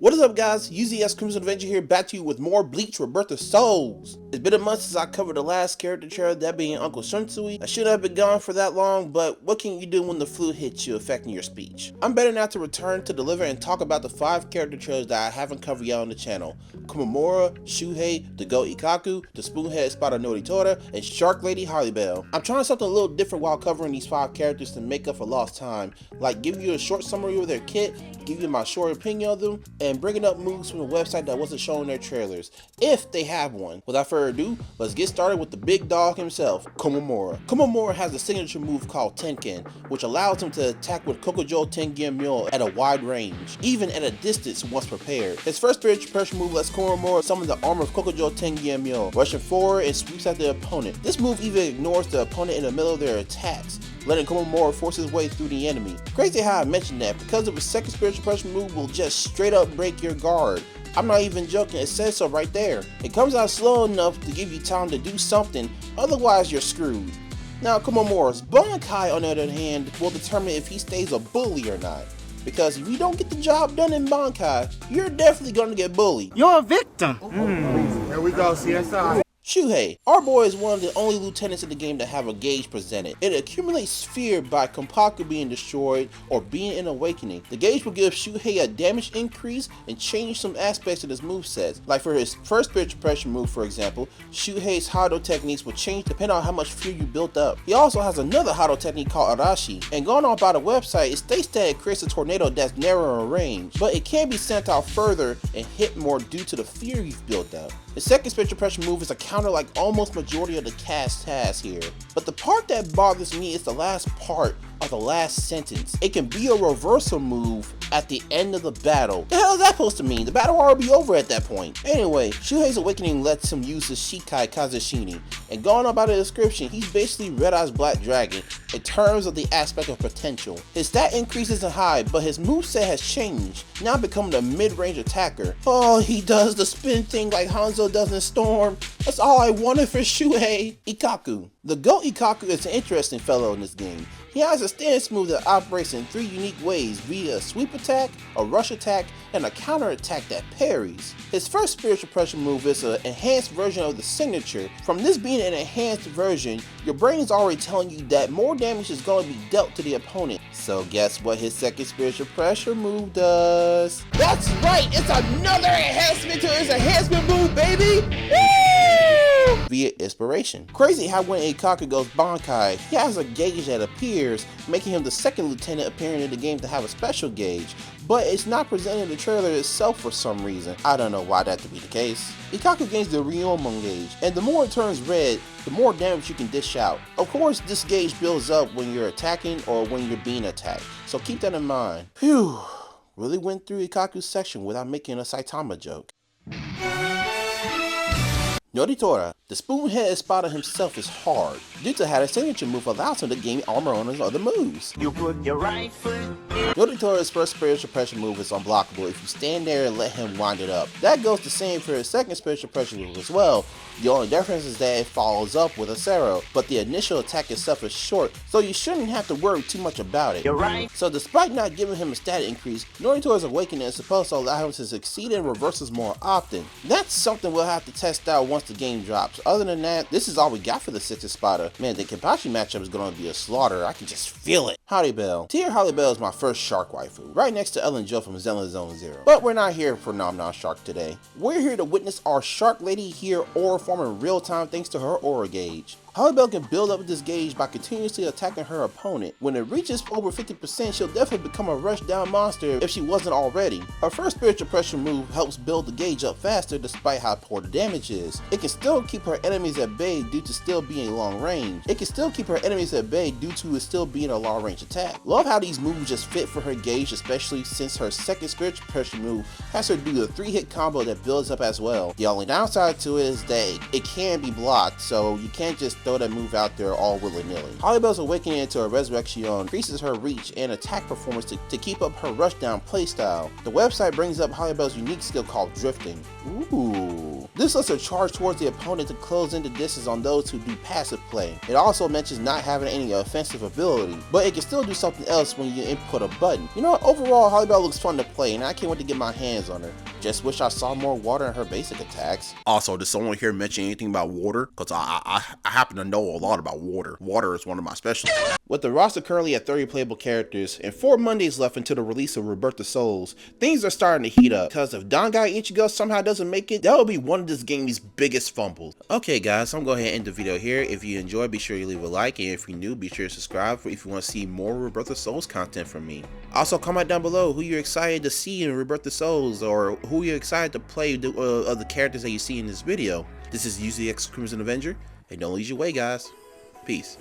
What is up, guys? UZXCrimsonAvenger here, back to you with more Bleach Rebirth of Souls. It's been a month since I covered the last character trailer, that being Uncle Shunsui. I shouldn't have been gone for that long, but what can you do when the flu hits you, affecting your speech? I'm better now to return to deliver and talk about the 5 character trailers that I haven't covered yet on the channel. Komamura, Shuhei, the Goat Ikkaku, the Spoonhead Spider Noritora, and Shark Lady Harleybell. I'm trying something a little different while covering these 5 characters to make up for lost time, like give you a short summary of their kit, give you my short opinion of them, and bringing up moves from the website that wasn't showing their trailers, if they have one. Without further ado, let's get started with the big dog himself, Komamura. Komamura has a signature move called Tenken, which allows him to attack with Kokujo Tengen Myo at a wide range, even at a distance once prepared. His first spiritual pressure move lets Komamura summon the armor of Kokujo Tengen Myo, rushing forward and sweeps at the opponent. This move even ignores the opponent in the middle of their attacks, letting Komamura force his way through the enemy. Crazy how I mentioned that, because of his second spiritual pressure move will just straight up break your guard. I'm not even joking, it says so right there. It comes out slow enough to give you time to do something, otherwise you're screwed. Now Komamura's Bankai, on the other hand, will determine if he stays a bully or not. Because if you don't get the job done in Bankai, you're definitely gonna get bullied. You're a victim. Here we go, CSI. Shuhei. Our boy is one of the only lieutenants in the game that have a gauge presented. It accumulates fear by Kompaku being destroyed or being in awakening. The gauge will give Shuhei a damage increase and change some aspects of his movesets. Like for his first spiritual pressure move, for example, Shuhei's Hado techniques will change depending on how much fear you built up. He also has another Hado technique called Arashi, and going on by the website, it states that it creates a tornado that's narrower in range, but it can be sent out further and hit more due to the fear you've built up. The second spiritual pressure move is a counter like almost majority of the cast has here. But the part that bothers me is the last part of the last sentence. It can be a reversal move at the end of the battle. The hell is that supposed to mean? The battle will already be over at that point. Anyway, Shuhei's awakening lets him use his Shikai Kazashini, and going on by the description, he's basically Red Eye's Black Dragon in terms of the aspect of potential. His stat increase isn't high, but his moveset has changed, now becoming a mid-range attacker. Oh, he does the spin thing like Hanzo does in Storm. That's all I wanted for Shuhei. Ikkaku. The Goat Ikkaku is an interesting fellow in this game. He has a stance move that operates in 3 unique ways via a sweep attack, a rush attack, and a counter attack that parries. His first spiritual pressure move is an enhanced version of the signature. From this being an enhanced version, your brain is already telling you that more damage is going to be dealt to the opponent. So guess what his second spiritual pressure move does? That's right, it's another enhancement to his enhancement move, baby! Woo! Via inspiration. Crazy how when Ikkaku goes Bankai, he has a gauge that appears, making him the second lieutenant appearing in the game to have a special gauge, but it's not presented in the trailer itself for some reason. I don't know why that to be the case. Ikkaku gains the Ryomon gauge, and the more it turns red, the more damage you can dish out. Of course, this gauge builds up when you're attacking or when you're being attacked, so keep that in mind. Phew, really went through Ikkaku's section without making a Saitama joke. Noritora. The Spoonhead Spider himself is hard, due to how the signature move allows him to gain armor on his other moves. You put your right foot in. Noritora's first spiritual pressure move is unblockable if you stand there and let him wind it up. That goes the same for his second spiritual pressure move as well. The only difference is that it follows up with a Zero, but the initial attack itself is short, so you shouldn't have to worry too much about it. You're right. So despite not giving him a stat increase, Noritora's awakening is supposed to allow him to succeed in reversals more often. That's something we'll have to test out once the game drops. Other than that, this is all we got for the Sixth Spider. Man, the Kenpachi matchup is going to be a slaughter. I can just feel it. Harleybell. Tier Harleybell is my first shark waifu, right next to Ellen Jo from Zenless Zone Zero. But we're not here for Nom Nom Shark today. We're here to witness our Shark Lady here aura form in real time thanks to her aura gauge. Harleybell can build up this gauge by continuously attacking her opponent. When it reaches over 50%, she'll definitely become a rush down monster if she wasn't already. Her first spiritual pressure move helps build the gauge up faster despite how poor the damage is. It can still keep her enemies at bay due to still being long range. It can still keep her enemies at bay due to it still being a long range attack. Love how these moves just fit for her gauge, especially since her second spiritual pressure move has her do the 3-hit combo that builds up as well. The only downside to it is that it can be blocked, so you can't just throw that move out there all willy-nilly. Harleybell's awakening into a resurrection increases her reach and attack performance to keep up her rushdown playstyle. The website brings up Harleybell's unique skill called drifting. Ooh. This lets her charge towards the opponent to close in the distance on those who do passive play. It also mentions not having any offensive ability, but it can still do something else when you input a button. You know what, overall Holly looks fun to play and I can't wait to get my hands on her. Just wish I saw more water in her basic attacks. Also, does someone here mention anything about water? Because I happen to know a lot about water. Water is one of my specialties. With the roster currently at 30 playable characters and 4 Mondays left until the release of Rebirth of Souls, things are starting to heat up. Because if Dangai Ichigo somehow doesn't make it, that will be one of this game's biggest fumbles. Okay guys, so I'm going to go ahead and end the video here. If you enjoyed, be sure you leave a like, and if you're new, be sure to subscribe if you want to see more Rebirth of Souls content from me. Also, comment down below who you're excited to see in Rebirth of Souls, or who you're excited to play of the characters that you see in this video. This is UZXCrimsonAvenger, and don't lose your way guys. Peace.